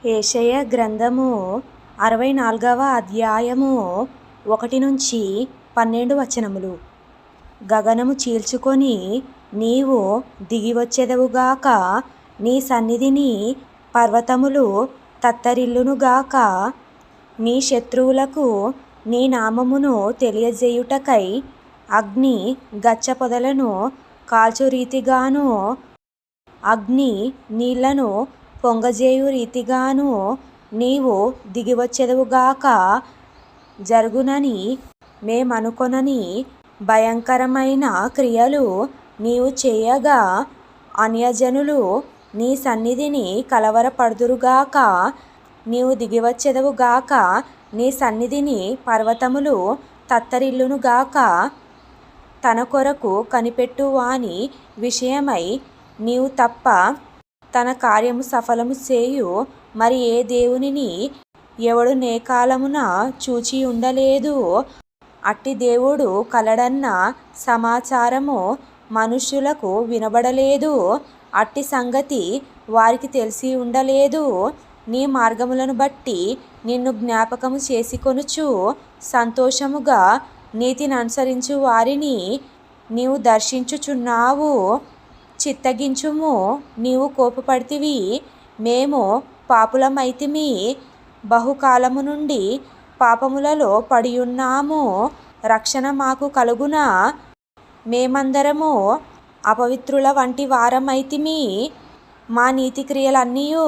యెషయా గ్రంథము 64వ అధ్యాయము 1-12 వచనములు. గగనము చీల్చుకొని నీవు దిగివచ్చెదవుగాక, నీ సన్నిధిని పర్వతములు తత్తరిల్లునుగాక. నీ శత్రువులకు నీ నామమును తెలియజేయుటకై అగ్ని గచ్చపొదలను కాల్చు రీతిగాను, అగ్ని నీళ్లను పొంగజేయు రీతిగాను నీవు దిగివచ్చెదవుగాక. జరుగునని మేమనుకొనని భయంకరమైన క్రియలు నీవు చేయగా, అన్యజనులు నీ సన్నిధిని కలవరపడుదురుగాక. నీవు దిగివచ్చెదవుగాక, నీ సన్నిధిని పర్వతములు తత్తరిల్లునుగాక. తన కొరకు కనిపెట్టు వాని విషయమై నీవు తప్ప తన కార్యము సఫలము చేయు మరి ఏ దేవునిని ఎవడు నేకాలమున చూచి ఉండలేదు. అట్టి దేవుడు కలడన్న సమాచారము మనుష్యులకు వినబడలేదు. అట్టి సంగతి వారికి తెలిసి ఉండలేదు. నీ మార్గములను బట్టి నిన్ను జ్ఞాపకము చేసుకొనుచు సంతోషముగా నీతిని అనుసరించు వారిని నీవు దర్శించుచున్నావు. చిత్తగించుము, నీవు కోపపడితివి, మేము పాపులమైతిమి, బహుకాలము నుండి పాపములలో పడియున్నాము. రక్షణ మాకు కలుగునా? మేమందరము అపవిత్రుల వంటి వారమైతిమి. మా నీతి క్రియలన్నీయు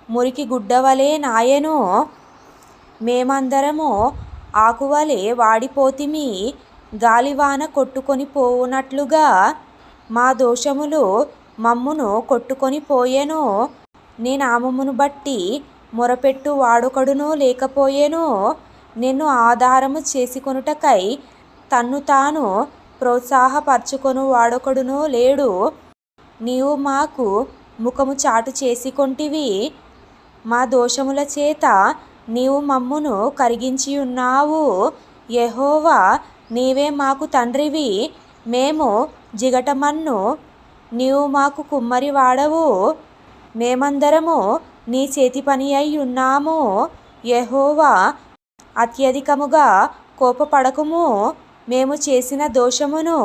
మురికి గుడ్డవలే నాయెను. మేమందరము ఆకువలే వాడిపోతిమి, గాలివాన కొట్టుకొని పోవునట్లుగా మా దోషములు మమ్మును కొట్టుకొని పోయెను. నీ నామమును బట్టి మొరపెట్టు వాడొకడును లేకపోయెను. నిన్ను ఆధారము చేసుకొనుటకై తన్ను తాను ప్రోత్సాహపరచుకొను వాడొకడును లేడు. నీవు మాకు ముఖము చాటు చేసుకొంటివి, మా దోషముల చేత నీవు మమ్మును కరిగించియున్నావు. యెహోవా, నీవే మాకు తండ్రివి, మేము జిగటమన్ను, నీవు మాకు కుమ్మరి వాడవు. మేమందరము నీ చేతి పని అయి ఉన్నాము. యెహోవా, అత్యధికముగా కోపపడకుము. మేము చేసిన దోషమును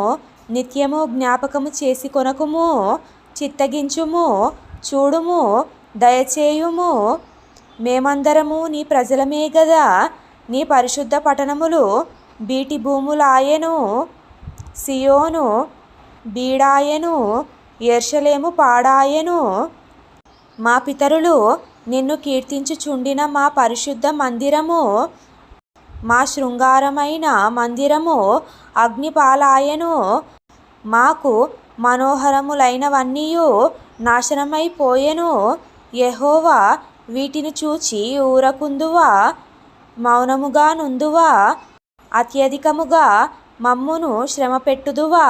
నిత్యము జ్ఞాపకము చేసుకొనకుము. చిత్తగించుము, చూడుము, దయచేయుము. మేమందరము నీ ప్రజలమే గదా. నీ పరిశుద్ధ పట్టణములు బీటి భూములాయెను. సియోను బీడాయెను, యెరూషలేము పాడాయెను. మా పితరులు నిన్ను కీర్తించుచుండిన మా పరిశుద్ధ మందిరము, మా శృంగారమైన మందిరము అగ్నిపాలాయెను. మాకు మనోహరములైనవన్నీయు నాశనమైపోయెను. యెహోవా, వీటిని చూచి ఊరకుందువా? మౌనముగా నుందువా? అత్యధికముగా మమ్మును శ్రమపెట్టుదువా?